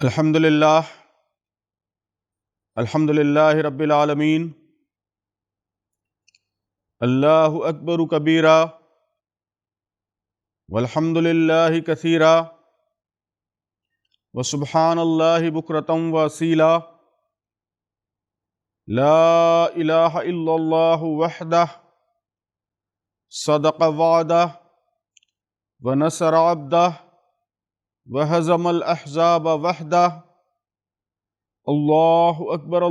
الحمد للہ رب العالمین۔ اللہ اکبر کبیرا والحمد للہ کثیرا وسبحان اللہ بکرۃ واصیلا۔ لا الہ الا اللہ وحدہ صدق وعدہ ونصر عبدہ وہزم الاحزاب وحدہ۔ اللہ اکبر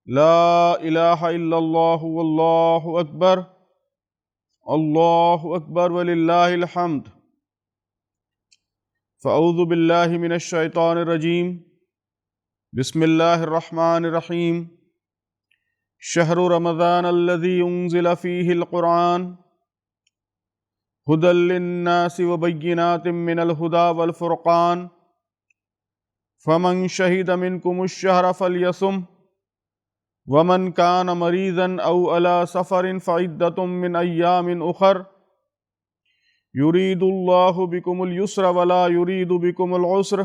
لا الہ الا اللہ واللہ اکبر وللہ الحمد۔ فاعوذ باللہ من الشیطان الرجیم، بسم اللہ الرحمن الرحیم۔ شہر رمضان الذی انزل فیہ القرآن ھدی للناس وبینات من الھدی والفرقان، فمن شہد منکم الشہر فلیصم، ومن کان مریضا او علی سفر فعدۃ من ایام اخر، یرید اللہ بکم الیسر ولا یرید بکم العسر،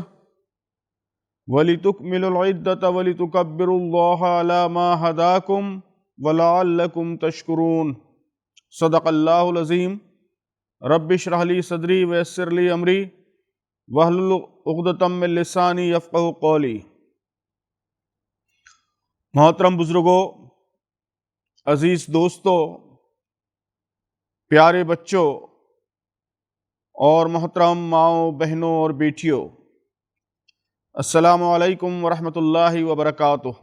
وَلِتُكْمِلُوا الْعِدَّةَ وَلِتُكَبِّرُوا اللَّهَ عَلَى مَا هَدَاكُمْ وَلَعَلَّكُمْ تَشْكُرُونَ۔ صدق اللہ العظیم۔ رب اشرح لی صدری ویسر لی امری واحلل عقدۃ من لسانی یفقہوا قولی۔ محترم بزرگوں، عزیز دوستوں، پیارے بچوں اور محترم ماؤں، بہنوں اور بیٹیوں، السلام علیکم ورحمۃ اللہ وبرکاتہ۔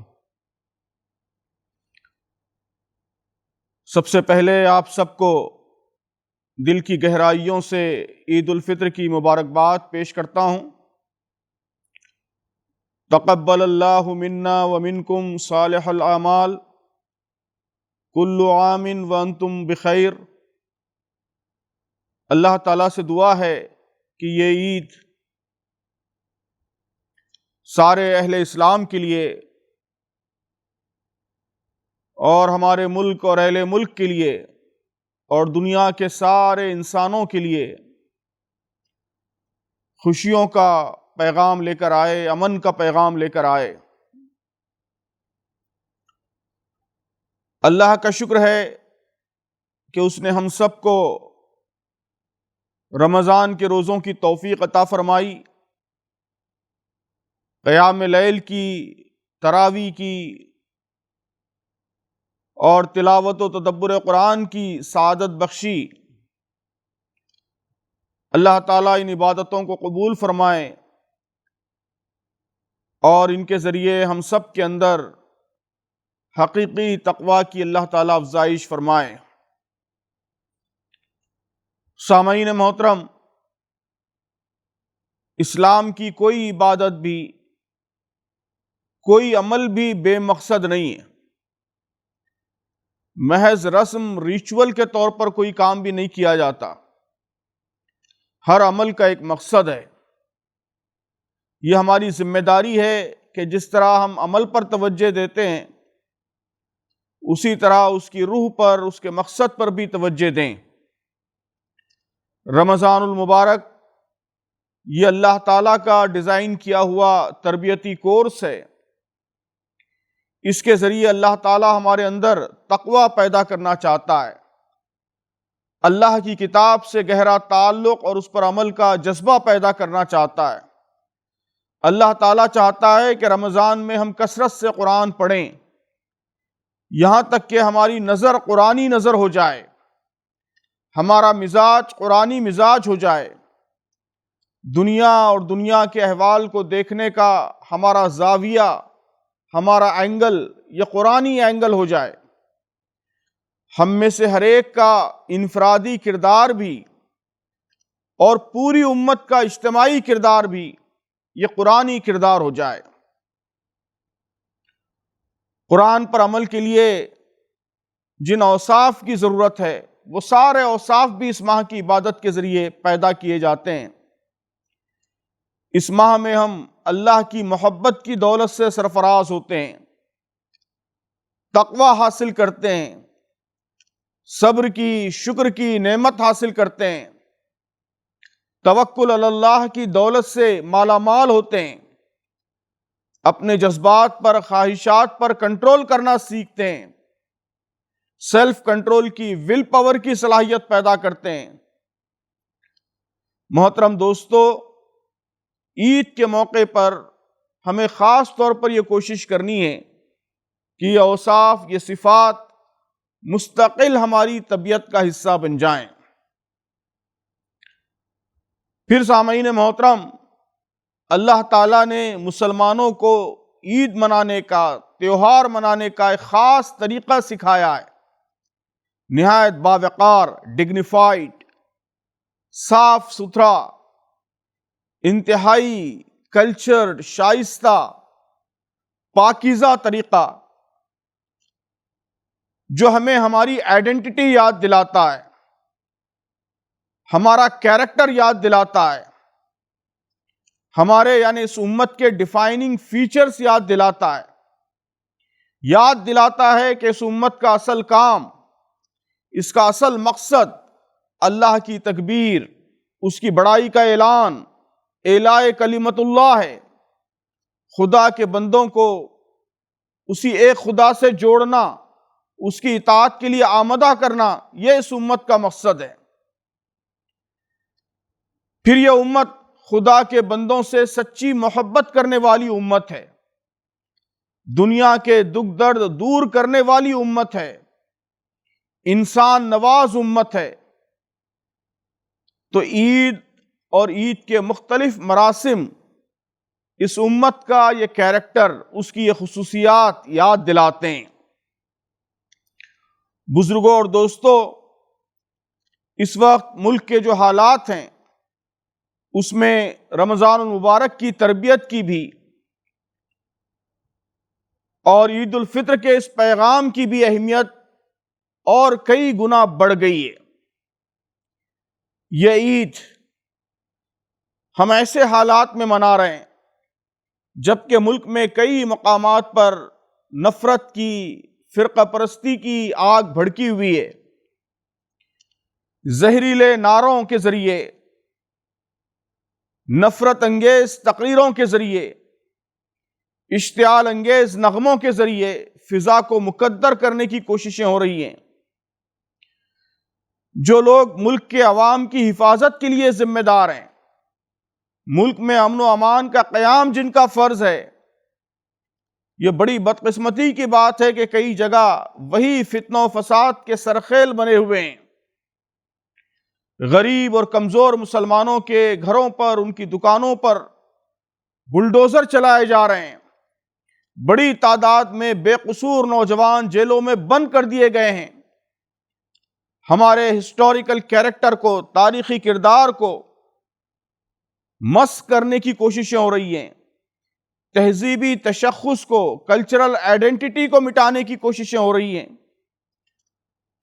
سب سے پہلے آپ سب کو دل کی گہرائیوں سے عید الفطر کی مبارکباد پیش کرتا ہوں۔ تقبل اللہ منا ومنکم صالح الاعمال، کل عام وانتم بخیر۔ اللہ تعالیٰ سے دعا ہے کہ یہ عید سارے اہل اسلام کے لیے اور ہمارے ملک اور اہل ملک کے لیے اور دنیا کے سارے انسانوں کے لیے خوشیوں کا پیغام لے کر آئے، امن کا پیغام لے کر آئے۔ اللہ کا شکر ہے کہ اس نے ہم سب کو رمضان کے روزوں کی توفیق عطا فرمائی، قیام لیل کی، تراویح کی اور تلاوت و تدبر قرآن کی سعادت بخشی۔ اللہ تعالیٰ ان عبادتوں کو قبول فرمائے اور ان کے ذریعے ہم سب کے اندر حقیقی تقویٰ کی اللہ تعالیٰ افزائش فرمائے۔ سامعین محترم، اسلام کی کوئی عبادت بھی، کوئی عمل بھی بے مقصد نہیں ہے۔ محض رسم ریچول کے طور پر کوئی کام بھی نہیں کیا جاتا۔ ہر عمل کا ایک مقصد ہے۔ یہ ہماری ذمہ داری ہے کہ جس طرح ہم عمل پر توجہ دیتے ہیں، اسی طرح اس کی روح پر، اس کے مقصد پر بھی توجہ دیں۔ رمضان المبارک یہ اللہ تعالیٰ کا ڈیزائن کیا ہوا تربیتی کورس ہے۔ اس کے ذریعے اللہ تعالیٰ ہمارے اندر تقویٰ پیدا کرنا چاہتا ہے، اللہ کی کتاب سے گہرا تعلق اور اس پر عمل کا جذبہ پیدا کرنا چاہتا ہے۔ اللہ تعالیٰ چاہتا ہے کہ رمضان میں ہم کثرت سے قرآن پڑھیں، یہاں تک کہ ہماری نظر قرآنی نظر ہو جائے، ہمارا مزاج قرآنی مزاج ہو جائے، دنیا اور دنیا کے احوال کو دیکھنے کا ہمارا زاویہ، ہمارا اینگل یہ قرآنی اینگل ہو جائے، ہم میں سے ہر ایک کا انفرادی کردار بھی اور پوری امت کا اجتماعی کردار بھی یہ قرآنی کردار ہو جائے۔ قرآن پر عمل کے لیے جن اوصاف کی ضرورت ہے، وہ سارے اوصاف بھی اس ماہ کی عبادت کے ذریعے پیدا کیے جاتے ہیں۔ اس ماہ میں ہم اللہ کی محبت کی دولت سے سرفراز ہوتے ہیں، تقویٰ حاصل کرتے ہیں، صبر کی، شکر کی نعمت حاصل کرتے ہیں، توکل علی اللہ کی دولت سے مالا مال ہوتے ہیں، اپنے جذبات پر، خواہشات پر کنٹرول کرنا سیکھتے ہیں، سیلف کنٹرول کی، ول پاور کی صلاحیت پیدا کرتے ہیں۔ محترم دوستو، عید کے موقع پر ہمیں خاص طور پر یہ کوشش کرنی ہے کہ یہ اوصاف، یہ صفات مستقل ہماری طبیعت کا حصہ بن جائیں۔ پھر سامعین محترم، اللہ تعالیٰ نے مسلمانوں کو عید منانے کا، تہوار منانے کا ایک خاص طریقہ سکھایا ہے، نہایت باوقار، ڈگنیفائڈ، صاف ستھرا، انتہائی کلچرڈ، شائستہ، پاکیزہ طریقہ، جو ہمیں ہماری آئیڈینٹی یاد دلاتا ہے، ہمارا کیریکٹر یاد دلاتا ہے، ہمارے یعنی اس امت کے ڈیفائننگ فیچرز یاد دلاتا ہے، یاد دلاتا ہے کہ اس امت کا اصل کام، اس کا اصل مقصد اللہ کی تکبیر، اس کی بڑائی کا اعلان، اعلاء کلمت اللہ ہے، خدا کے بندوں کو اسی ایک خدا سے جوڑنا، اس کی اطاعت کے لیے آمادہ کرنا، یہ اس امت کا مقصد ہے۔ پھر یہ امت خدا کے بندوں سے سچی محبت کرنے والی امت ہے، دنیا کے دکھ درد دور کرنے والی امت ہے، انسان نواز امت ہے۔ تو عید اور عید کے مختلف مراسم اس امت کا یہ کیریکٹر، اس کی یہ خصوصیات یاد دلاتے ہیں۔ بزرگوں اور دوستو، اس وقت ملک کے جو حالات ہیں، اس میں رمضان المبارک کی تربیت کی بھی اور عید الفطر کے اس پیغام کی بھی اہمیت اور کئی گنا بڑھ گئی ہے۔ یہ عید ہم ایسے حالات میں منا رہے ہیں جبکہ ملک میں کئی مقامات پر نفرت کی، فرقہ پرستی کی آگ بھڑکی ہوئی ہے۔ زہریلے نعروں کے ذریعے، نفرت انگیز تقریروں کے ذریعے، اشتعال انگیز نغموں کے ذریعے فضا کو مکدر کرنے کی کوششیں ہو رہی ہیں۔ جو لوگ ملک کے عوام کی حفاظت کے لیے ذمہ دار ہیں، ملک میں امن و امان کا قیام جن کا فرض ہے، یہ بڑی بدقسمتی کی بات ہے کہ کئی جگہ وہی فتنہ و فساد کے سرخیل بنے ہوئے ہیں۔ غریب اور کمزور مسلمانوں کے گھروں پر، ان کی دکانوں پر بلڈوزر چلائے جا رہے ہیں، بڑی تعداد میں بے قصور نوجوان جیلوں میں بند کر دیے گئے ہیں۔ ہمارے ہسٹوریکل کیریکٹر کو، تاریخی کردار کو مسخ کرنے کی کوششیں ہو رہی ہیں، تہذیبی تشخص کو، کلچرل آئیڈینٹی کو مٹانے کی کوششیں ہو رہی ہیں۔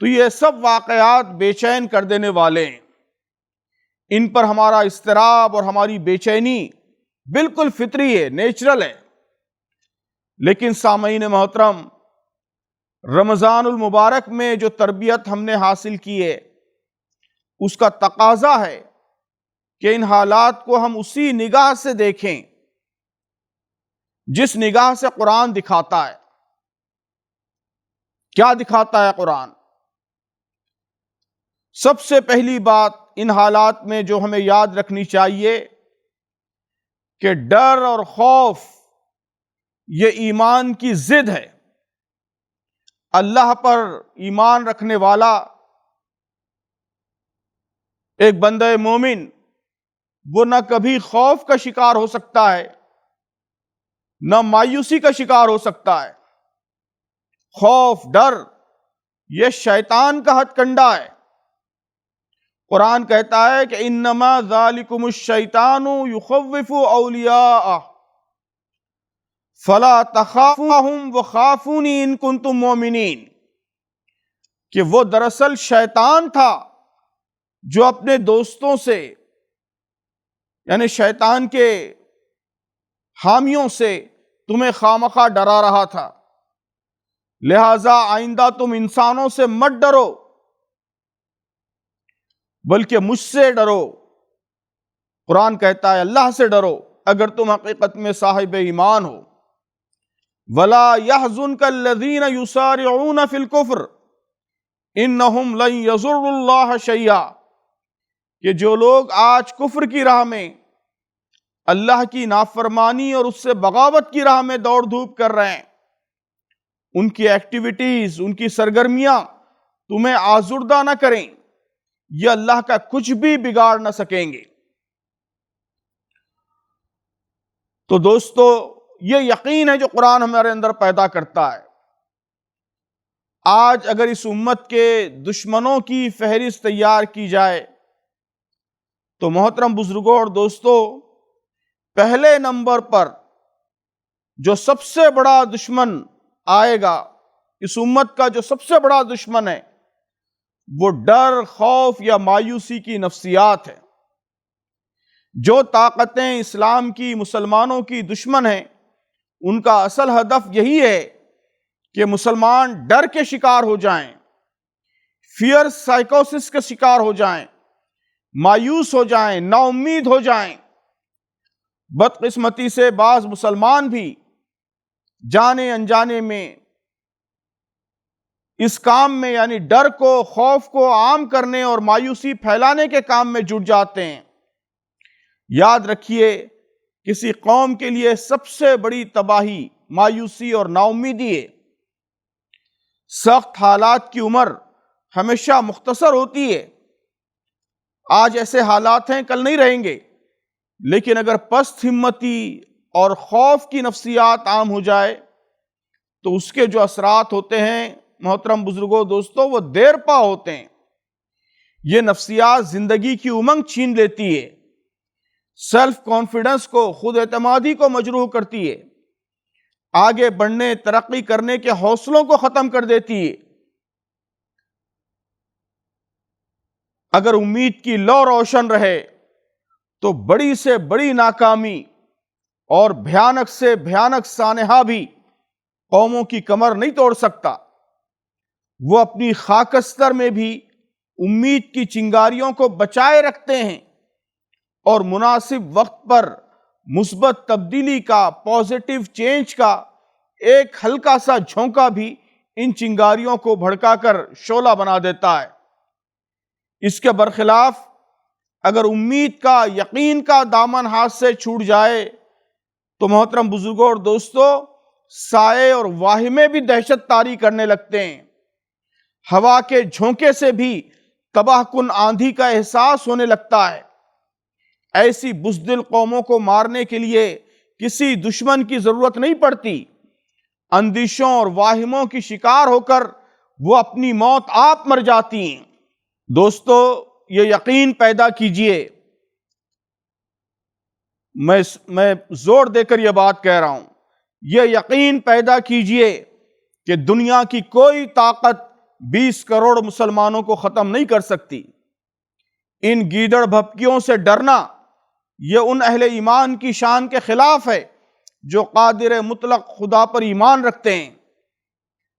تو یہ سب واقعات بے چین کر دینے والے ہیں، ان پر ہمارا اضطراب اور ہماری بے چینی بالکل فطری ہے، نیچرل ہے۔ لیکن سامعین محترم، رمضان المبارک میں جو تربیت ہم نے حاصل کی ہے، اس کا تقاضا ہے کہ ان حالات کو ہم اسی نگاہ سے دیکھیں جس نگاہ سے قرآن دکھاتا ہے۔ کیا دکھاتا ہے قرآن؟ سب سے پہلی بات ان حالات میں جو ہمیں یاد رکھنی چاہیے کہ ڈر اور خوف یہ ایمان کی ضد ہے۔ اللہ پر ایمان رکھنے والا ایک بندہ مومن، وہ نہ کبھی خوف کا شکار ہو سکتا ہے، نہ مایوسی کا شکار ہو سکتا ہے۔ خوف، ڈر، یہ شیطان کا ہتھ کنڈا ہے۔ قرآن کہتا ہے کہ انما ذالکم الشیطان یخوف اولیاءہ فلا تخافوہم وخافونی ان کنتم مومنین، کہ وہ دراصل شیطان تھا جو اپنے دوستوں سے، یعنی شیطان کے حامیوں سے تمہیں خامخواہ ڈرا رہا تھا، لہذا آئندہ تم انسانوں سے مت ڈرو بلکہ مجھ سے ڈرو۔ قرآن کہتا ہے اللہ سے ڈرو اگر تم حقیقت میں صاحب ایمان ہو۔ وَلَا يَحْزُنْكَ الَّذِينَ يُسَارِعُونَ فِي الْكُفْرِ إِنَّهُمْ لَن يَضُرُّوا اللَّهَ شَيْئًا، کہ جو لوگ آج کفر کی راہ میں، اللہ کی نافرمانی اور اس سے بغاوت کی راہ میں دوڑ دھوپ کر رہے ہیں، ان کی ایکٹیویٹیز، ان کی سرگرمیاں تمہیں آزردہ نہ کریں، یہ اللہ کا کچھ بھی بگاڑ نہ سکیں گے۔ تو دوستو، یہ یقین ہے جو قرآن ہمارے اندر پیدا کرتا ہے۔ آج اگر اس امت کے دشمنوں کی فہرست تیار کی جائے تو محترم بزرگوں اور دوستو، پہلے نمبر پر جو سب سے بڑا دشمن آئے گا، اس امت کا جو سب سے بڑا دشمن ہے، وہ ڈر، خوف یا مایوسی کی نفسیات ہے۔ جو طاقتیں اسلام کی، مسلمانوں کی دشمن ہیں، ان کا اصل ہدف یہی ہے کہ مسلمان ڈر کے شکار ہو جائیں، فیئر سائیکوسس کے شکار ہو جائیں، مایوس ہو جائیں، نا امید ہو جائیں۔ بدقسمتی سے بعض مسلمان بھی جانے انجانے میں اس کام میں، یعنی ڈر کو، خوف کو عام کرنے اور مایوسی پھیلانے کے کام میں جٹ جاتے ہیں۔ یاد رکھیے، کسی قوم کے لیے سب سے بڑی تباہی مایوسی اور نا امیدی ہے۔ سخت حالات کی عمر ہمیشہ مختصر ہوتی ہے۔ آج ایسے حالات ہیں، کل نہیں رہیں گے، لیکن اگر پست ہمتی اور خوف کی نفسیات عام ہو جائے تو اس کے جو اثرات ہوتے ہیں محترم بزرگوں دوستوں، وہ دیر پا ہوتے ہیں۔ یہ نفسیات زندگی کی امنگ چھین لیتی ہے، سیلف کانفیڈنس کو، خود اعتمادی کو مجروح کرتی ہے، آگے بڑھنے، ترقی کرنے کے حوصلوں کو ختم کر دیتی ہے۔ اگر امید کی لو روشن رہے تو بڑی سے بڑی ناکامی اور بھیانک سے بھیانک سانحہ بھی قوموں کی کمر نہیں توڑ سکتا۔ وہ اپنی خاکستر میں بھی امید کی چنگاریوں کو بچائے رکھتے ہیں اور مناسب وقت پر مثبت تبدیلی کا، پازیٹیو چینج کا ایک ہلکا سا جھونکا بھی ان چنگاریوں کو بھڑکا کر شعلہ بنا دیتا ہے۔ اس کے برخلاف اگر امید کا، یقین کا دامن ہاتھ سے چھوٹ جائے تو محترم بزرگوں اور دوستو، سائے اور واہمے بھی دہشت طاری کرنے لگتے ہیں۔ ہوا کے جھونکے سے بھی تباہ کن آندھی کا احساس ہونے لگتا ہے۔ ایسی بزدل قوموں کو مارنے کے لیے کسی دشمن کی ضرورت نہیں پڑتی۔ اندیشوں اور واہموں کی شکار ہو کر وہ اپنی موت آپ مر جاتی ہیں۔ دوستو، یہ یقین پیدا کیجئے، میں زور دے کر یہ بات کہہ رہا ہوں، یہ یقین پیدا کیجئے کہ دنیا کی کوئی طاقت 20 کروڑ مسلمانوں کو ختم نہیں کر سکتی۔ ان گیدڑ بھپکیوں سے ڈرنا یہ ان اہل ایمان کی شان کے خلاف ہے جو قادر مطلق خدا پر ایمان رکھتے ہیں۔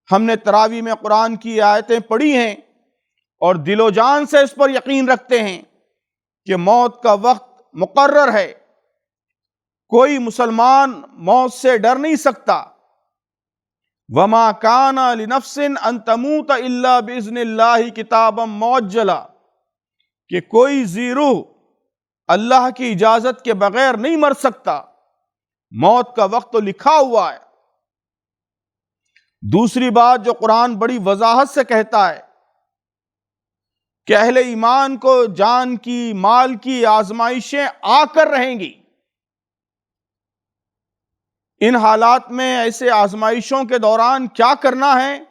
ہم نے تراویح میں قرآن کی آیتیں پڑھی ہیں اور دل و جان سے اس پر یقین رکھتے ہیں کہ موت کا وقت مقرر ہے۔ کوئی مسلمان موت سے ڈر نہیں سکتا۔ وَمَا كَانَ لِنَفْسٍ أَن تَمُوتَ إِلَّا بِإِذْنِ اللَّهِ كِتَابًا مُعَجَّلًا، کہ کوئی ذی روح اللہ کی اجازت کے بغیر نہیں مر سکتا، موت کا وقت تو لکھا ہوا ہے۔ دوسری بات جو قرآن بڑی وضاحت سے کہتا ہے کہ اہل ایمان کو جان کی، مال کی آزمائشیں آ کر رہیں گی۔ ان حالات میں ایسے آزمائشوں کے دوران کیا کرنا ہے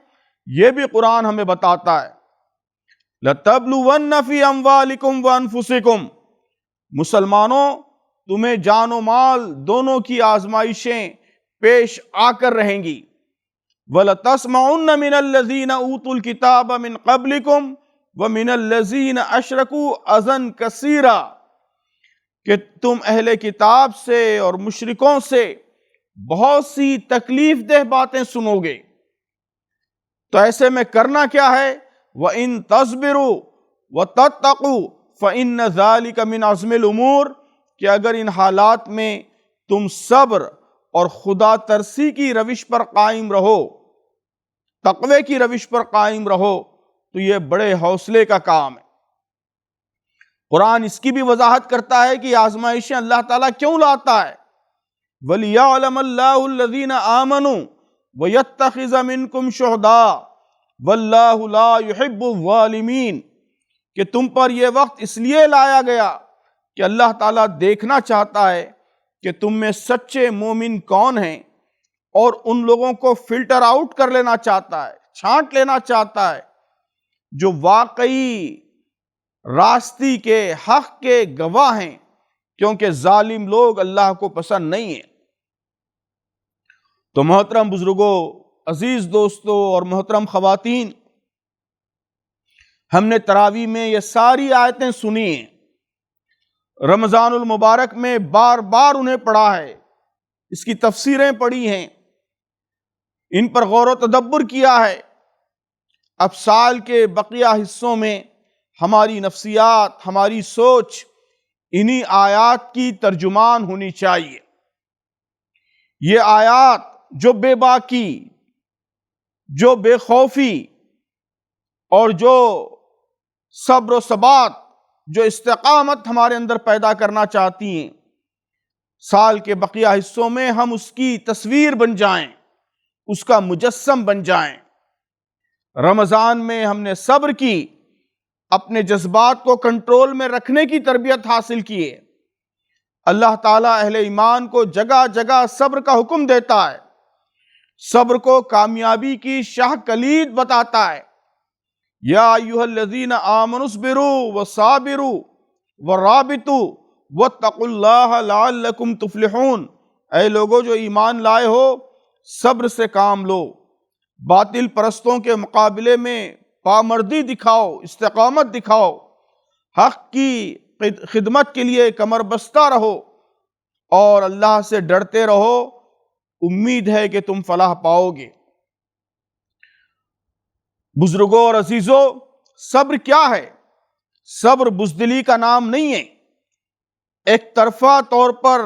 یہ بھی قرآن ہمیں بتاتا ہے۔ لَتَبْلُوَنَّ فِي أَمْوَالِكُمْ وَأَنفُسِكُمْ، مسلمانوں تمہیں جان و مال دونوں کی آزمائشیں پیش آ کر رہیں گی۔ وَلَتَسْمَعُنَّ مِنَ الَّذِينَ أُوتُوا الْكِتَابَ مِنْ قَبْلِكُمْ وَمِنَ الَّذِينَ أَشْرَكُوا أَذًى كَثِيرًا، کہ تم اہل کتاب سے اور مشرکوں سے بہت سی تکلیف دہ باتیں سنو گے۔ تو ایسے میں کرنا کیا ہے؟ وَإِن تَصْبِرُوا وَتَتَّقُوا فَإِنَّ ذَلِكَ مِنْ عَزْمِ الْأُمُورِ، کہ اگر ان حالات میں تم صبر اور خدا ترسی کی روش پر قائم رہو، تقوی کی روش پر قائم رہو، تو یہ بڑے حوصلے کا کام ہے۔ قرآن اس کی بھی وضاحت کرتا ہے کہ آزمائشیں اللہ تعالیٰ کیوں لاتا ہے۔ وَلِيَعْلَمَ اللَّهُ الَّذِينَ آمَنُوا وَيَتَّخِذَ مِنكُمْ شُهَدَاءَ وَاللَّهُ لَا يُحِبُّ الظَّالِمِينَ، کہ تم پر یہ وقت اس لیے لایا گیا کہ اللہ تعالیٰ دیکھنا چاہتا ہے کہ تم میں سچے مومن کون ہیں، اور ان لوگوں کو فلٹر آؤٹ کر لینا چاہتا ہے، چھانٹ لینا چاہتا ہے جو واقعی راستی کے، حق کے گواہ ہیں، کیونکہ ظالم لوگ اللہ کو پسند نہیں ہیں۔ تو محترم بزرگوں، عزیز دوستوں اور محترم خواتین، ہم نے تراویح میں یہ ساری آیتیں سنی ہیں، رمضان المبارک میں بار بار انہیں پڑھا ہے، اس کی تفسیریں پڑھی ہیں، ان پر غور و تدبر کیا ہے۔ اب سال کے بقیہ حصوں میں ہماری نفسیات، ہماری سوچ انہی آیات کی ترجمان ہونی چاہیے۔ یہ آیات جو بے باکی، جو بے خوفی اور جو صبر و ثبات، جو استقامت ہمارے اندر پیدا کرنا چاہتی ہیں، سال کے بقیہ حصوں میں ہم اس کی تصویر بن جائیں، اس کا مجسم بن جائیں۔ رمضان میں ہم نے صبر کی، اپنے جذبات کو کنٹرول میں رکھنے کی تربیت حاصل کی ہے۔ اللہ تعالیٰ اہل ایمان کو جگہ جگہ صبر کا حکم دیتا ہے، صبر کو کامیابی کی شاہ کلید بتاتا ہے۔ یا ایھا الذین آمنوا اصبروا وصابروا ورابطوا واتقوا اللہ لعلکم تفلحون، اے لوگو جو ایمان لائے ہو، صبر سے کام لو، باطل پرستوں کے مقابلے میں پامردی دکھاؤ، استقامت دکھاؤ، حق کی خدمت کے لیے کمر بستہ رہو، اور اللہ سے ڈرتے رہو، امید ہے کہ تم فلاح پاؤ گے۔ بزرگوں اور عزیزوں، صبر کیا ہے؟ صبر بزدلی کا نام نہیں ہے، ایک طرفہ طور پر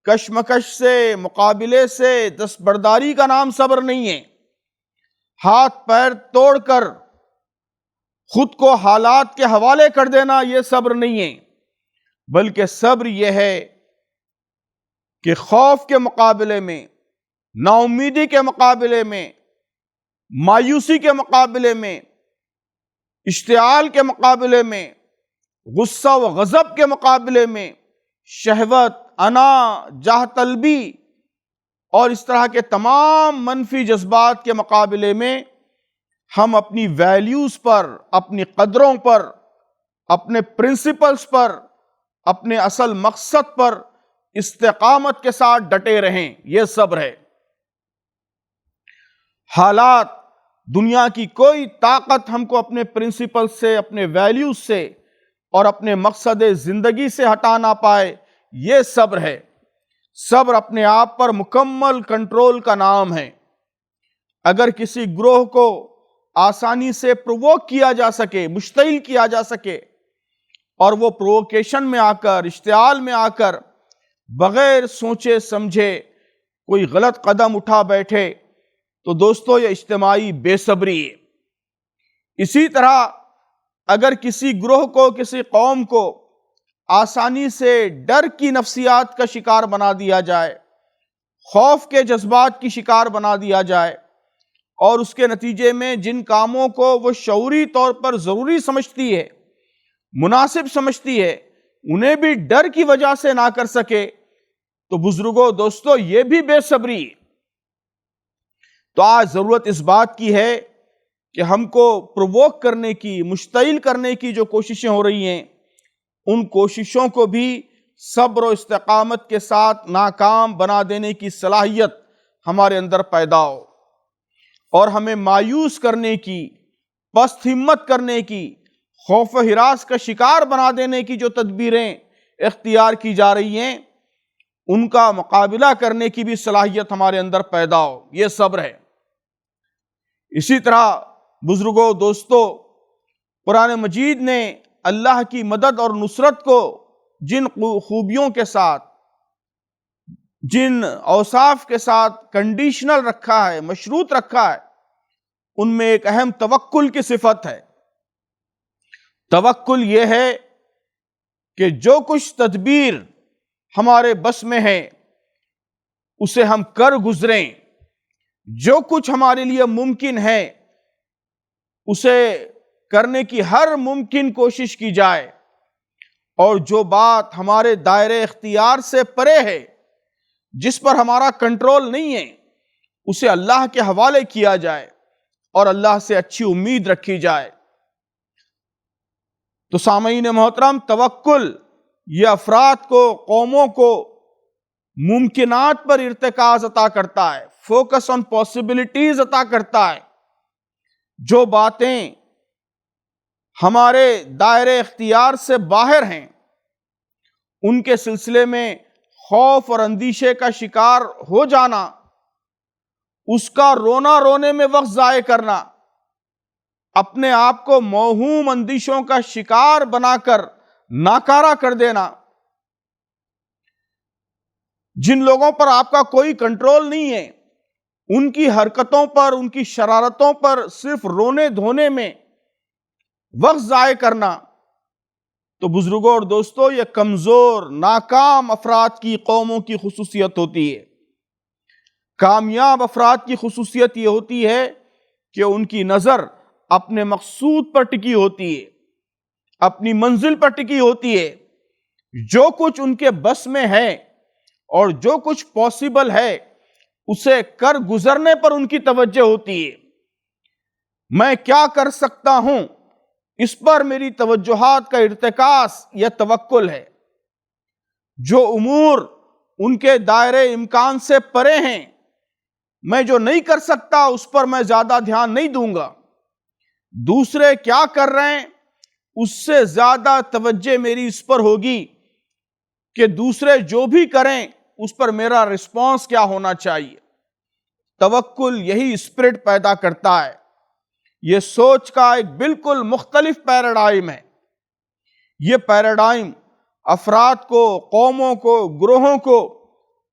کشمکش سے، مقابلے سے دستبرداری کا نام صبر نہیں ہے، ہاتھ پیر توڑ کر خود کو حالات کے حوالے کر دینا یہ صبر نہیں ہے، بلکہ صبر یہ ہے کہ خوف کے مقابلے میں، نا امیدی کے مقابلے میں، مایوسی کے مقابلے میں، اشتعال کے مقابلے میں، غصہ و غضب کے مقابلے میں، شہوت، انا، جاہ طلبی اور اس طرح کے تمام منفی جذبات کے مقابلے میں ہم اپنی ویلیوز پر، اپنی قدروں پر، اپنے پرنسپلز پر، اپنے اصل مقصد پر استقامت کے ساتھ ڈٹے رہیں، یہ صبر ہے۔ حالات، دنیا کی کوئی طاقت ہم کو اپنے پرنسپل سے، اپنے ویلیوز سے اور اپنے مقصد زندگی سے ہٹا نہ پائے، یہ صبر ہے۔ صبر اپنے آپ پر مکمل کنٹرول کا نام ہے۔ اگر کسی گروہ کو آسانی سے پرووک کیا جا سکے، مشتعل کیا جا سکے، اور وہ پرووکیشن میں آ کر، اشتعال میں آ کر بغیر سوچے سمجھے کوئی غلط قدم اٹھا بیٹھے، تو دوستو یہ اجتماعی بے صبری ہے۔ اسی طرح اگر کسی گروہ کو، کسی قوم کو آسانی سے ڈر کی نفسیات کا شکار بنا دیا جائے، خوف کے جذبات کی شکار بنا دیا جائے، اور اس کے نتیجے میں جن کاموں کو وہ شعوری طور پر ضروری سمجھتی ہے، مناسب سمجھتی ہے، انہیں بھی ڈر کی وجہ سے نہ کر سکے، تو بزرگوں، دوستو، یہ بھی بے صبری ہے۔ تو آج ضرورت اس بات کی ہے کہ ہم کو پرووک کرنے کی، مشتعل کرنے کی جو کوششیں ہو رہی ہیں، ان کوششوں کو بھی صبر و استقامت کے ساتھ ناکام بنا دینے کی صلاحیت ہمارے اندر پیدا ہو، اور ہمیں مایوس کرنے کی، پست ہمت کرنے کی، خوف و ہراس کا شکار بنا دینے کی جو تدبیریں اختیار کی جا رہی ہیں، ان کا مقابلہ کرنے کی بھی صلاحیت ہمارے اندر پیدا ہو، یہ صبر ہے۔ اسی طرح بزرگوں، دوستو، قرآن مجید نے اللہ کی مدد اور نصرت کو جن خوبیوں کے ساتھ، جن اوصاف کے ساتھ کنڈیشنل رکھا ہے، مشروط رکھا ہے، ان میں ایک اہم توکل کی صفت ہے۔ توکل یہ ہے کہ جو کچھ تدبیر ہمارے بس میں ہے اسے ہم کر گزریں، جو کچھ ہمارے لیے ممکن ہے اسے کرنے کی ہر ممکن کوشش کی جائے، اور جو بات ہمارے دائرے اختیار سے پرے ہے، جس پر ہمارا کنٹرول نہیں ہے، اسے اللہ کے حوالے کیا جائے اور اللہ سے اچھی امید رکھی جائے۔ تو سامعین محترم، توکل یہ افراد کو، قوموں کو ممکنات پر ارتکاز عطا کرتا ہے، فوکس آن پاسبلٹیز عطا کرتا ہے۔ جو باتیں ہمارے دائرے اختیار سے باہر ہیں ان کے سلسلے میں خوف اور اندیشے کا شکار ہو جانا، اس کا رونے میں وقت ضائع کرنا، اپنے آپ کو موہوم اندیشوں کا شکار بنا کر ناکارہ کر دینا، جن لوگوں پر آپ کا کوئی کنٹرول نہیں ہے ان کی حرکتوں پر، ان کی شرارتوں پر صرف رونے دھونے میں وقت ضائع کرنا، تو بزرگوں اور دوستوں یہ کمزور، ناکام افراد کی، قوموں کی خصوصیت ہوتی ہے۔ کامیاب افراد کی خصوصیت یہ ہوتی ہے کہ ان کی نظر اپنے مقصود پر ٹکی ہوتی ہے، اپنی منزل پر ٹکی ہوتی ہے۔ جو کچھ ان کے بس میں ہے اور جو کچھ پاسبل ہے اسے کر گزرنے پر ان کی توجہ ہوتی ہے۔ میں کیا کر سکتا ہوں، اس پر میری توجہات کا ارتکاز یہ توکل ہے۔ جو امور ان کے دائرے امکان سے پرے ہیں، میں جو نہیں کر سکتا اس پر میں زیادہ دھیان نہیں دوں گا۔ دوسرے کیا کر رہے ہیں اس سے زیادہ توجہ میری اس پر ہوگی کہ دوسرے جو بھی کریں اس پر میرا رسپانس کیا ہونا چاہیے۔ توکل یہی اسپرٹ پیدا کرتا ہے۔ یہ سوچ کا ایک بالکل مختلف پیراڈائم ہے۔ یہ پیراڈائم افراد کو، قوموں کو، گروہوں کو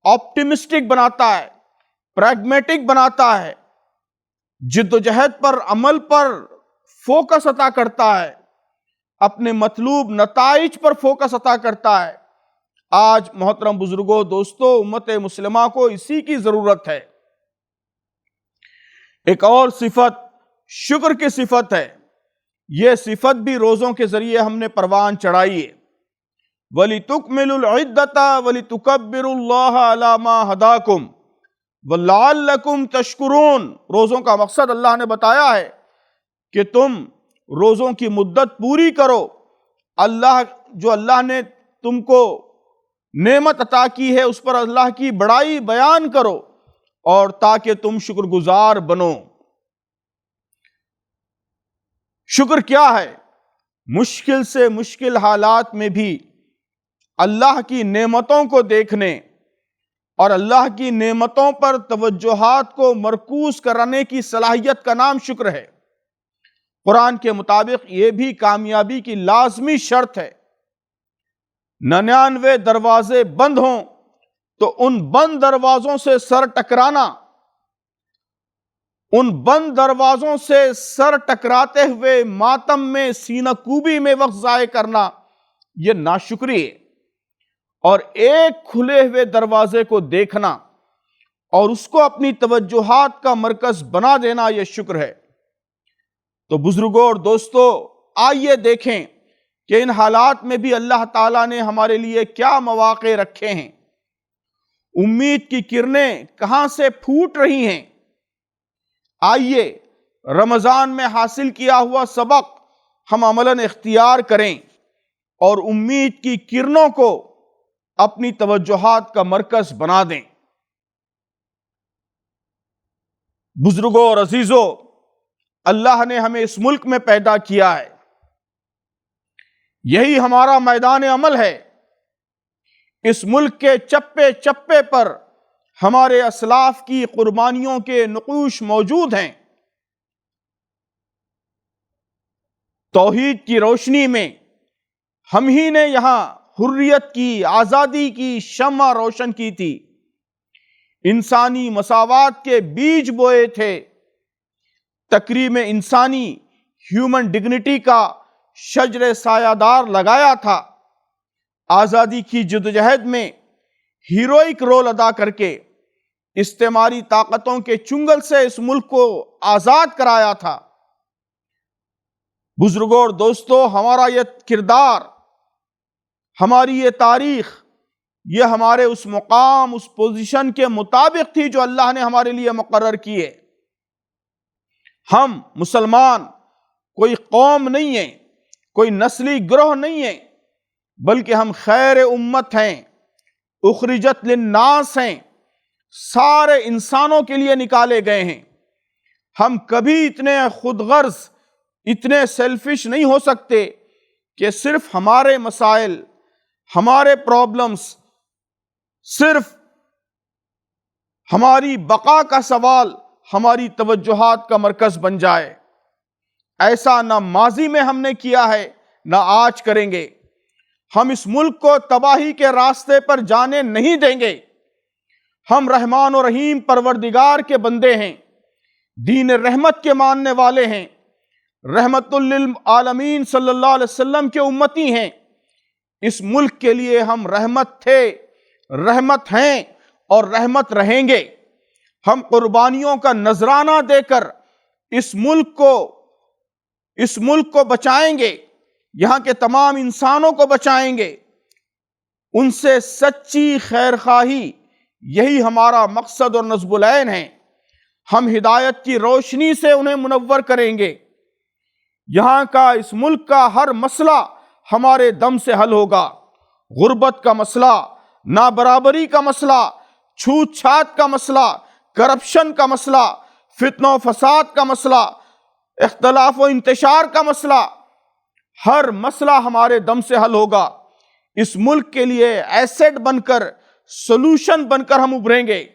آپٹیمسٹک بناتا ہے، پریگمیٹک بناتا ہے، جد و جہد پر، عمل پر فوکس عطا کرتا ہے، اپنے مطلوب نتائج پر فوکس عطا کرتا ہے۔ آج محترم بزرگوں، دوستوں، امت مسلمہ کو اسی کی ضرورت ہے۔ ایک اور صفت شکر کی صفت ہے۔ یہ صفت بھی روزوں کے ذریعے ہم نے پروان چڑھائی ہے۔ وَلِتُكْمِلُوا الْعِدَّةَ وَلِتُكَبِّرُوا اللَّهَ عَلَى مَا هَدَاكُمْ وَلَعَلَّكُمْ تَشْكُرُونَ۔ روزوں کا مقصد اللہ نے بتایا ہے کہ تم روزوں کی مدت پوری کرو، جو اللہ نے تم کو نعمت عطا کی ہے اس پر اللہ کی بڑائی بیان کرو، اور تاکہ تم شکر گزار بنو۔ شکر کیا ہے؟ مشکل سے مشکل حالات میں بھی اللہ کی نعمتوں کو دیکھنے اور اللہ کی نعمتوں پر توجہات کو مرکوز کرنے کی صلاحیت کا نام شکر ہے۔ قرآن کے مطابق یہ بھی کامیابی کی لازمی شرط ہے۔ 99 دروازے بند ہوں تو ان بند دروازوں سے سر ٹکرانا، ان بند دروازوں سے سر ٹکراتے ہوئے ماتم میں، سینہ کوبی میں وقت ضائع کرنا، یہ ناشکری ہے۔ اور ایک کھلے ہوئے دروازے کو دیکھنا اور اس کو اپنی توجہات کا مرکز بنا دینا، یہ شکر ہے۔ تو بزرگوں اور دوستوں، آئیے دیکھیں کہ ان حالات میں بھی اللہ تعالیٰ نے ہمارے لیے کیا مواقع رکھے ہیں۔ امید کی کرنیں کہاں سے پھوٹ رہی ہیں۔ آئیے رمضان میں حاصل کیا ہوا سبق ہم عملاً اختیار کریں اور امید کی کرنوں کو اپنی توجہات کا مرکز بنا دیں۔ بزرگوں اور عزیزوں، اللہ نے ہمیں اس ملک میں پیدا کیا ہے، یہی ہمارا میدان عمل ہے۔ اس ملک کے چپے چپے پر ہمارے اسلاف کی قربانیوں کے نقوش موجود ہیں۔ توحید کی روشنی میں ہم ہی نے یہاں حریت کی، آزادی کی شمع روشن کی تھی، انسانی مساوات کے بیج بوئے تھے، تکریم انسانی، ہیومن ڈگنیٹی کا شجر سایہ دار لگایا تھا، آزادی کی جدوجہد میں ہیروئک رول ادا کر کے استعماری طاقتوں کے چنگل سے اس ملک کو آزاد کرایا تھا۔ بزرگوں اور دوستو، ہمارا یہ کردار، ہماری یہ تاریخ، یہ ہمارے اس مقام، اس پوزیشن کے مطابق تھی جو اللہ نے ہمارے لیے مقرر کی ہے۔ ہم مسلمان کوئی قوم نہیں ہیں، کوئی نسلی گروہ نہیں ہیں، بلکہ ہم خیر امت ہیں، اخرجت للناس ہیں، سارے انسانوں کے لیے نکالے گئے ہیں۔ ہم کبھی اتنے خود غرض، اتنے سیلفش نہیں ہو سکتے کہ صرف ہمارے مسائل، ہمارے پرابلمز، صرف ہماری بقا کا سوال ہماری توجہات کا مرکز بن جائے۔ ایسا نہ ماضی میں ہم نے کیا ہے، نہ آج کریں گے۔ ہم اس ملک کو تباہی کے راستے پر جانے نہیں دیں گے۔ ہم رحمان و رحیم پروردگار کے بندے ہیں، دین رحمت کے ماننے والے ہیں، رحمت للعالمین صلی اللہ علیہ وسلم کے امتی ہیں۔ اس ملک کے لیے ہم رحمت تھے، رحمت ہیں اور رحمت رہیں گے۔ ہم قربانیوں کا نذرانہ دے کر اس ملک کو بچائیں گے، یہاں کے تمام انسانوں کو بچائیں گے، ان سے سچی خیرخواہی، یہی ہمارا مقصد اور نصب العین ہے۔ ہم ہدایت کی روشنی سے انہیں منور کریں گے۔ یہاں کا، اس ملک کا ہر مسئلہ ہمارے دم سے حل ہوگا۔ غربت کا مسئلہ، نابرابری کا مسئلہ، چھوت چھات کا مسئلہ، کرپشن کا مسئلہ، فتنہ و فساد کا مسئلہ، اختلاف و انتشار کا مسئلہ، ہر مسئلہ ہمارے دم سے حل ہوگا۔ اس ملک کے لیے ایسیڈ بن کر، سولوشن بن کر ہم ابھریں گے۔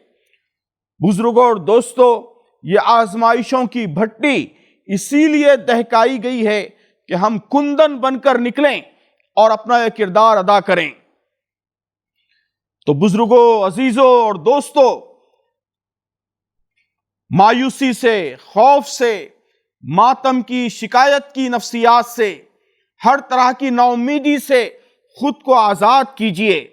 بزرگوں اور دوستو، یہ آزمائشوں کی بھٹی اسی لیے دہکائی گئی ہے کہ ہم کندن بن کر نکلیں اور اپنا یہ کردار ادا کریں۔ تو بزرگوں، عزیزوں اور دوستو، مایوسی سے، خوف سے، ماتم کی، شکایت کی نفسیات سے، ہر طرح کی ناامیدی سے خود کو آزاد کیجئے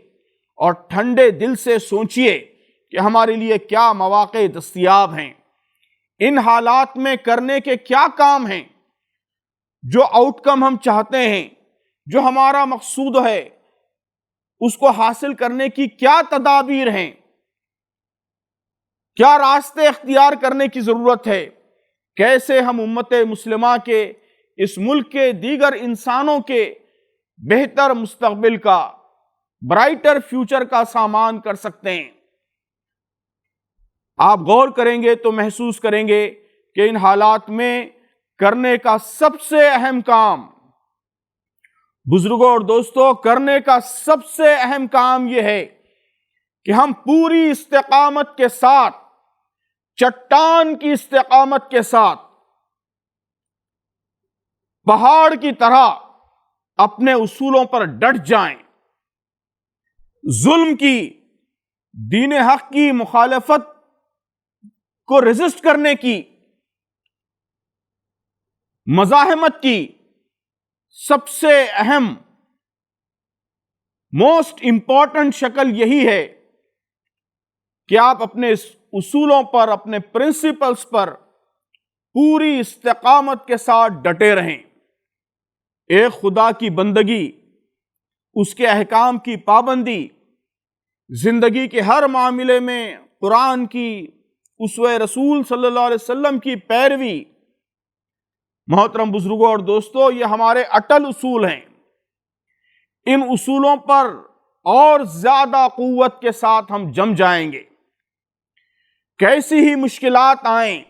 اور ٹھنڈے دل سے سوچئے کہ ہمارے لیے کیا مواقع دستیاب ہیں، ان حالات میں کرنے کے کیا کام ہیں، جو آؤٹ کم ہم چاہتے ہیں، جو ہمارا مقصود ہے، اس کو حاصل کرنے کی کیا تدابیر ہیں، کیا راستے اختیار کرنے کی ضرورت ہے، کیسے ہم امت مسلمہ کے، اس ملک کے دیگر انسانوں کے بہتر مستقبل کا، برائٹر فیوچر کا سامان کر سکتے ہیں۔ آپ غور کریں گے تو محسوس کریں گے کہ ان حالات میں کرنے کا سب سے اہم کام، بزرگوں اور دوستوں، کرنے کا سب سے اہم کام یہ ہے کہ ہم پوری استقامت کے ساتھ، چٹان کی استقامت کے ساتھ، پہاڑ کی طرح اپنے اصولوں پر ڈٹ جائیں، ظلم کی، دین حق کی مخالفت کو ریزسٹ کرنے کی، مزاحمت کی سب سے اہم، موسٹ امپورٹنٹ شکل یہی ہے کہ آپ اپنے اصولوں پر، اپنے پرنسپلز پر پوری استقامت کے ساتھ ڈٹے رہیں۔ ایک خدا کی بندگی، اس کے احکام کی پابندی، زندگی کے ہر معاملے میں قرآن کی، اسوہ رسول صلی اللہ علیہ وسلم کی پیروی۔ محترم بزرگوں اور دوستو، یہ ہمارے اٹل اصول ہیں۔ ان اصولوں پر اور زیادہ قوت کے ساتھ ہم جم جائیں گے۔ کیسی ہی مشکلات آئیں،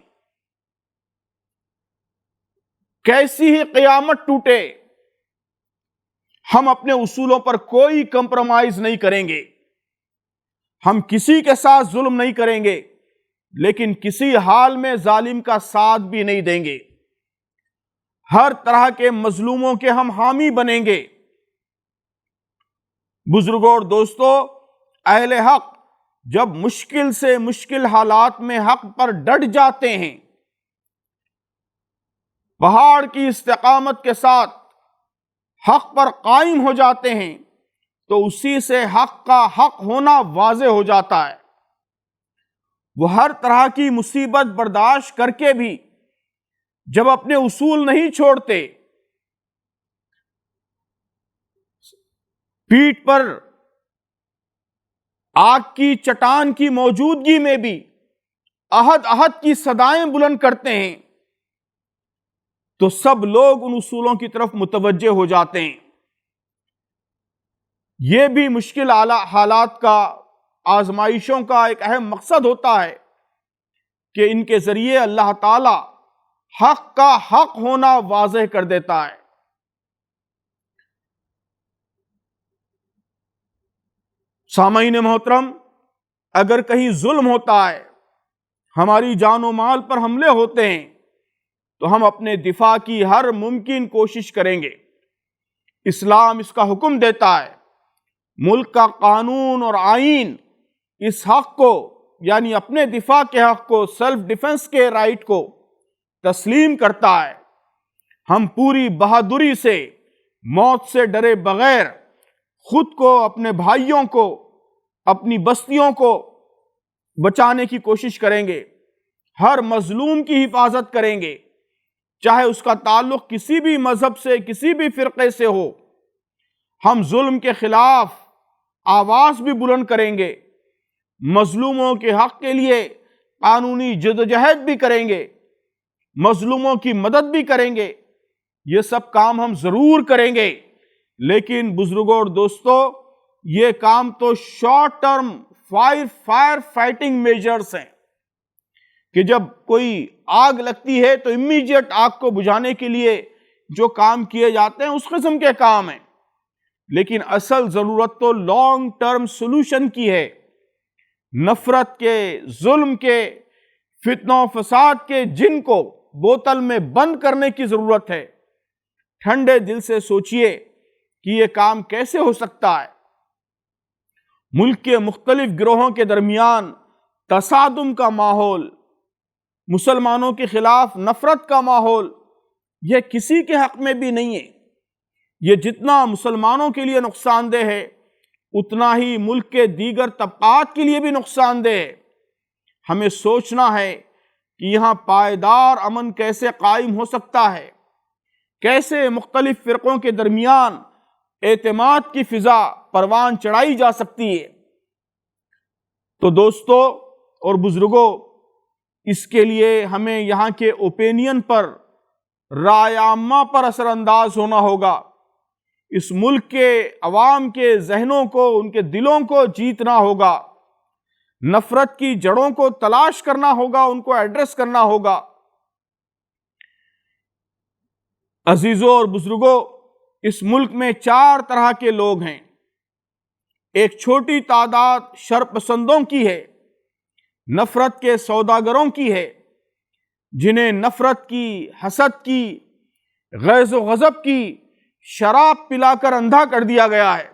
کیسی ہی قیامت ٹوٹے، ہم اپنے اصولوں پر کوئی کمپرومائز نہیں کریں گے۔ ہم کسی کے ساتھ ظلم نہیں کریں گے، لیکن کسی حال میں ظالم کا ساتھ بھی نہیں دیں گے۔ ہر طرح کے مظلوموں کے ہم حامی بنیں گے۔ بزرگوں اور دوستو، اہل حق جب مشکل سے مشکل حالات میں حق پر ڈٹ جاتے ہیں، پہاڑ کی استقامت کے ساتھ حق پر قائم ہو جاتے ہیں، تو اسی سے حق کا حق ہونا واضح ہو جاتا ہے۔ وہ ہر طرح کی مصیبت برداشت کر کے بھی جب اپنے اصول نہیں چھوڑتے، پیٹھ پر آگ کی چٹان کی موجودگی میں بھی عہد عہد کی صدائیں بلند کرتے ہیں، تو سب لوگ ان اصولوں کی طرف متوجہ ہو جاتے ہیں۔ یہ بھی مشکل حالات کا، آزمائشوں کا ایک اہم مقصد ہوتا ہے کہ ان کے ذریعے اللہ تعالی حق کا حق ہونا واضح کر دیتا ہے۔ سامعین محترم، اگر کہیں ظلم ہوتا ہے، ہماری جان و مال پر حملے ہوتے ہیں، تو ہم اپنے دفاع کی ہر ممکن کوشش کریں گے۔ اسلام اس کا حکم دیتا ہے، ملک کا قانون اور آئین اس حق کو، یعنی اپنے دفاع کے حق کو، سیلف ڈیفنس کے رائٹ کو تسلیم کرتا ہے۔ ہم پوری بہادری سے، موت سے ڈرے بغیر خود کو، اپنے بھائیوں کو، اپنی بستیوں کو بچانے کی کوشش کریں گے، ہر مظلوم کی حفاظت کریں گے، چاہے اس کا تعلق کسی بھی مذہب سے، کسی بھی فرقے سے ہو۔ ہم ظلم کے خلاف آواز بھی بلند کریں گے، مظلوموں کے حق کے لیے قانونی جدوجہد بھی کریں گے، مظلوموں کی مدد بھی کریں گے۔ یہ سب کام ہم ضرور کریں گے، لیکن بزرگوں اور دوستو، یہ کام تو short term fire fighting measures ہیں کہ جب کوئی آگ لگتی ہے تو امیڈیٹ آگ کو بجھانے کے لیے جو کام کیے جاتے ہیں اس قسم کے کام ہیں، لیکن اصل ضرورت تو لانگ ٹرم سولوشن کی ہے۔ نفرت کے، ظلم کے، فتنہ و فساد کے جن کو بوتل میں بند کرنے کی ضرورت ہے۔ ٹھنڈے دل سے سوچئے کہ یہ کام کیسے ہو سکتا ہے۔ ملک کے مختلف گروہوں کے درمیان تصادم کا ماحول، مسلمانوں کے خلاف نفرت کا ماحول، یہ کسی کے حق میں بھی نہیں ہے۔ یہ جتنا مسلمانوں کے لیے نقصان دہ ہے، اتنا ہی ملک کے دیگر طبقات کے لیے بھی نقصان دہ ہے۔ ہمیں سوچنا ہے کہ یہاں پائیدار امن کیسے قائم ہو سکتا ہے، کیسے مختلف فرقوں کے درمیان اعتماد کی فضا پروان چڑھائی جا سکتی ہے۔ تو دوستو اور بزرگوں، اس کے لیے ہمیں یہاں کے اوپینین پر، رائے عامہ پر اثر انداز ہونا ہوگا۔ اس ملک کے عوام کے ذہنوں کو، ان کے دلوں کو جیتنا ہوگا، نفرت کی جڑوں کو تلاش کرنا ہوگا، ان کو ایڈریس کرنا ہوگا۔ عزیزوں اور بزرگوں، اس ملک میں 4 طرح کے لوگ ہیں۔ ایک چھوٹی تعداد شر پسندوں کی ہے، نفرت کے سوداگروں کی ہے، جنہیں نفرت کی، حسد کی، غیظ و غضب کی شراب پلا کر اندھا کر دیا گیا ہے۔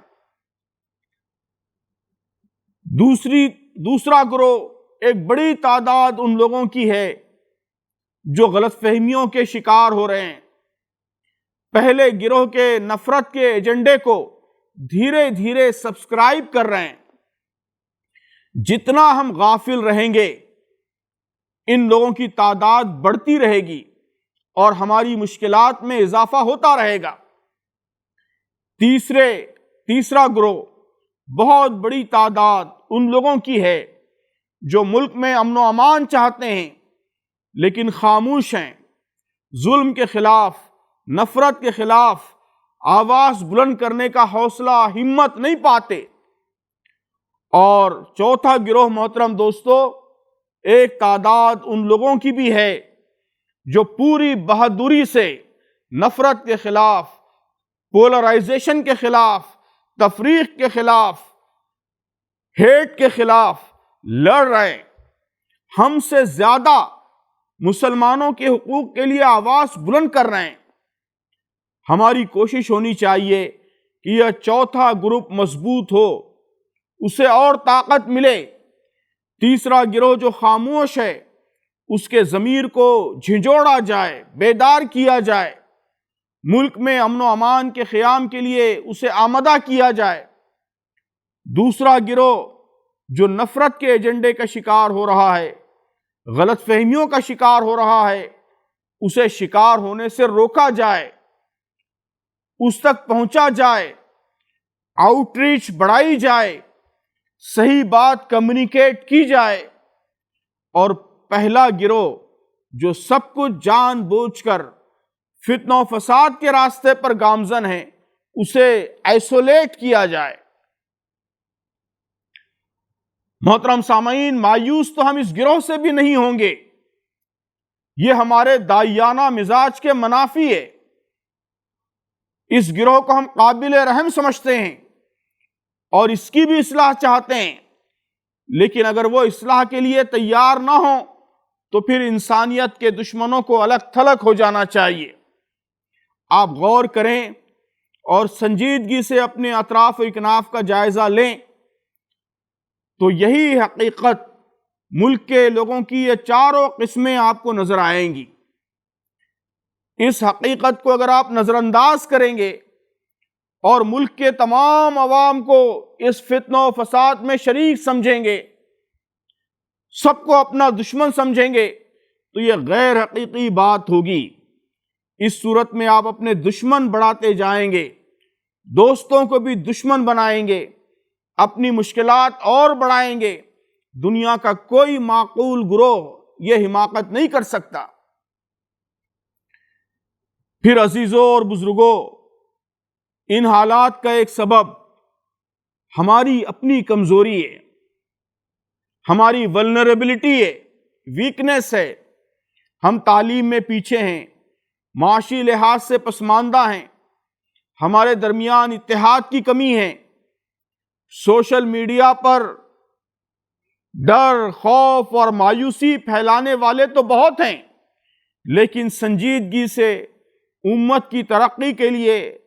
دوسرا گروہ، ایک بڑی تعداد ان لوگوں کی ہے جو غلط فہمیوں کے شکار ہو رہے ہیں، پہلے گروہ کے نفرت کے ایجنڈے کو دھیرے دھیرے سبسکرائب کر رہے ہیں۔ جتنا ہم غافل رہیں گے، ان لوگوں کی تعداد بڑھتی رہے گی اور ہماری مشکلات میں اضافہ ہوتا رہے گا۔ تیسرا گروہ، بہت بڑی تعداد ان لوگوں کی ہے جو ملک میں امن و امان چاہتے ہیں لیکن خاموش ہیں، ظلم کے خلاف، نفرت کے خلاف آواز بلند کرنے کا حوصلہ، ہمت نہیں پاتے۔ اور چوتھا گروہ محترم دوستو، ایک تعداد ان لوگوں کی بھی ہے جو پوری بہادری سے نفرت کے خلاف، پولرائزیشن کے خلاف، تفریق کے خلاف، ہیٹ کے خلاف لڑ رہے ہیں۔ ہم سے زیادہ مسلمانوں کے حقوق کے لیے آواز بلند کر رہے ہیں۔ ہماری کوشش ہونی چاہیے کہ یہ چوتھا گروپ مضبوط ہو، اسے اور طاقت ملے۔ تیسرا گروہ جو خاموش ہے اس کے ضمیر کو جھنجھوڑا جائے، بیدار کیا جائے، ملک میں امن و امان کے قیام کے لیے اسے آمادہ کیا جائے۔ دوسرا گروہ جو نفرت کے ایجنڈے کا شکار ہو رہا ہے، غلط فہمیوں کا شکار ہو رہا ہے، اسے شکار ہونے سے روکا جائے، اس تک پہنچا جائے، آؤٹ ریچ بڑھائی جائے، صحیح بات کمیونیکیٹ کی جائے۔ اور پہلا گروہ جو سب کچھ جان بوجھ کر فتنہ و فساد کے راستے پر گامزن ہے، اسے آئسولیٹ کیا جائے۔ محترم سامعین، مایوس تو ہم اس گروہ سے بھی نہیں ہوں گے، یہ ہمارے داعیانہ مزاج کے منافی ہے۔ اس گروہ کو ہم قابل رحم سمجھتے ہیں اور اس کی بھی اصلاح چاہتے ہیں، لیکن اگر وہ اصلاح کے لیے تیار نہ ہوں تو پھر انسانیت کے دشمنوں کو الگ تھلگ ہو جانا چاہیے۔ آپ غور کریں اور سنجیدگی سے اپنے اطراف و اکناف کا جائزہ لیں تو یہی حقیقت ملک کے لوگوں کی یہ چاروں قسمیں آپ کو نظر آئیں گی۔ اس حقیقت کو اگر آپ نظر انداز کریں گے اور ملک کے تمام عوام کو اس فتنہ و فساد میں شریک سمجھیں گے، سب کو اپنا دشمن سمجھیں گے، تو یہ غیر حقیقی بات ہوگی۔ اس صورت میں آپ اپنے دشمن بڑھاتے جائیں گے، دوستوں کو بھی دشمن بنائیں گے، اپنی مشکلات اور بڑھائیں گے۔ دنیا کا کوئی معقول گروہ یہ حماقت نہیں کر سکتا۔ پھر عزیزوں اور بزرگوں، ان حالات کا ایک سبب ہماری اپنی کمزوری ہے، ہماری ولنریبلٹی ہے، ویکنس ہے۔ ہم تعلیم میں پیچھے ہیں، معاشی لحاظ سے پسماندہ ہیں، ہمارے درمیان اتحاد کی کمی ہے۔ سوشل میڈیا پر ڈر، خوف اور مایوسی پھیلانے والے تو بہت ہیں، لیکن سنجیدگی سے امت کی ترقی کے لیے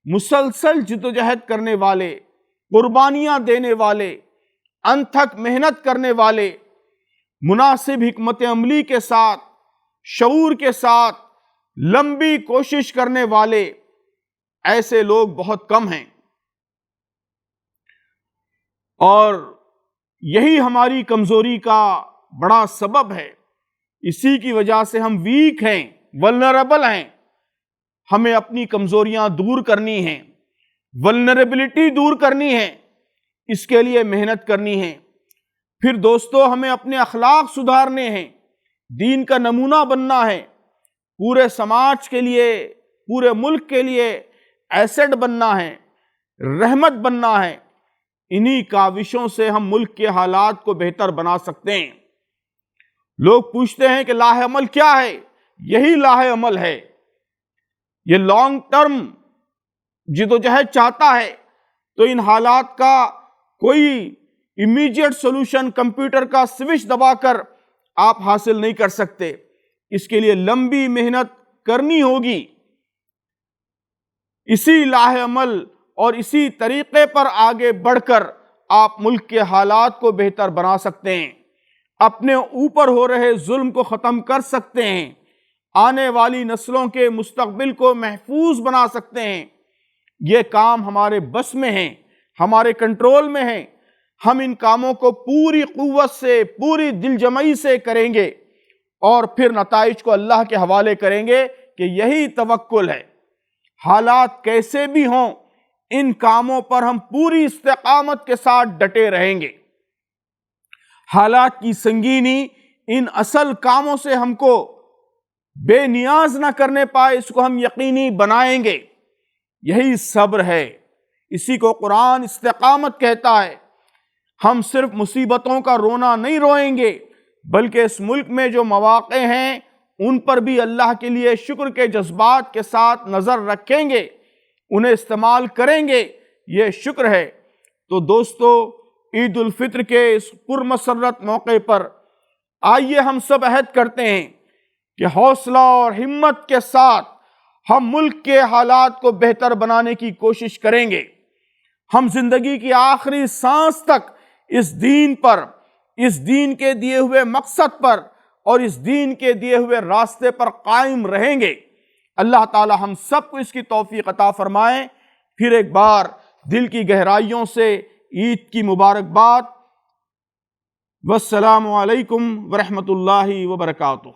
مسلسل جدوجہد کرنے والے، قربانیاں دینے والے، انتھک محنت کرنے والے، مناسب حکمت عملی کے ساتھ، شعور کے ساتھ لمبی کوشش کرنے والے ایسے لوگ بہت کم ہیں۔ اور یہی ہماری کمزوری کا بڑا سبب ہے۔ اسی کی وجہ سے ہم ویک ہیں، ولنریبل ہیں۔ ہمیں اپنی کمزوریاں دور کرنی ہیں، ولنریبلٹی دور کرنی ہے، اس کے لیے محنت کرنی ہے۔ پھر دوستو، ہمیں اپنے اخلاق سدھارنے ہیں، دین کا نمونہ بننا ہے، پورے سماج کے لیے، پورے ملک کے لیے ایسڈ بننا ہے، رحمت بننا ہے۔ انہی کاوشوں سے ہم ملک کے حالات کو بہتر بنا سکتے ہیں۔ لوگ پوچھتے ہیں کہ لاہ عمل کیا ہے؟ یہی لاہ عمل ہے۔ یہ لانگ ٹرم جدوجہد چاہتا ہے تو ان حالات کا کوئی امیڈیٹ سولوشن کمپیوٹر کا سوئچ دبا کر آپ حاصل نہیں کر سکتے۔ اس کے لیے لمبی محنت کرنی ہوگی۔ اسی لاہ عمل اور اسی طریقے پر آگے بڑھ کر آپ ملک کے حالات کو بہتر بنا سکتے ہیں، اپنے اوپر ہو رہے ظلم کو ختم کر سکتے ہیں، آنے والی نسلوں کے مستقبل کو محفوظ بنا سکتے ہیں۔ یہ کام ہمارے بس میں ہیں، ہمارے کنٹرول میں ہیں۔ ہم ان کاموں کو پوری قوت سے، پوری دل جمعی سے کریں گے اور پھر نتائج کو اللہ کے حوالے کریں گے کہ یہی توکل ہے۔ حالات کیسے بھی ہوں، ان کاموں پر ہم پوری استقامت کے ساتھ ڈٹے رہیں گے۔ حالات کی سنگینی ان اصل کاموں سے ہم کو بے نیاز نہ کرنے پائے، اس کو ہم یقینی بنائیں گے۔ یہی صبر ہے، اسی کو قرآن استقامت کہتا ہے۔ ہم صرف مصیبتوں کا رونا نہیں روئیں گے، بلکہ اس ملک میں جو مواقع ہیں ان پر بھی اللہ کے لیے شکر کے جذبات کے ساتھ نظر رکھیں گے، انہیں استعمال کریں گے۔ یہ شکر ہے۔ تو دوستو، عید الفطر کے اس پرمسرت موقع پر آئیے ہم سب عہد کرتے ہیں کہ حوصلہ اور ہمت کے ساتھ ہم ملک کے حالات کو بہتر بنانے کی کوشش کریں گے. ہم زندگی کی آخری سانس تک اس دین پر، اس دین کے دیے ہوئے مقصد پر اور اس دین کے دیے ہوئے راستے پر قائم رہیں گے. اللہ تعالی ہم سب کو اس کی توفیق عطا فرمائے. پھر ایک بار دل کی گہرائیوں سے عید کی مبارکباد. والسلام علیکم ورحمۃ اللہ وبرکاتہ.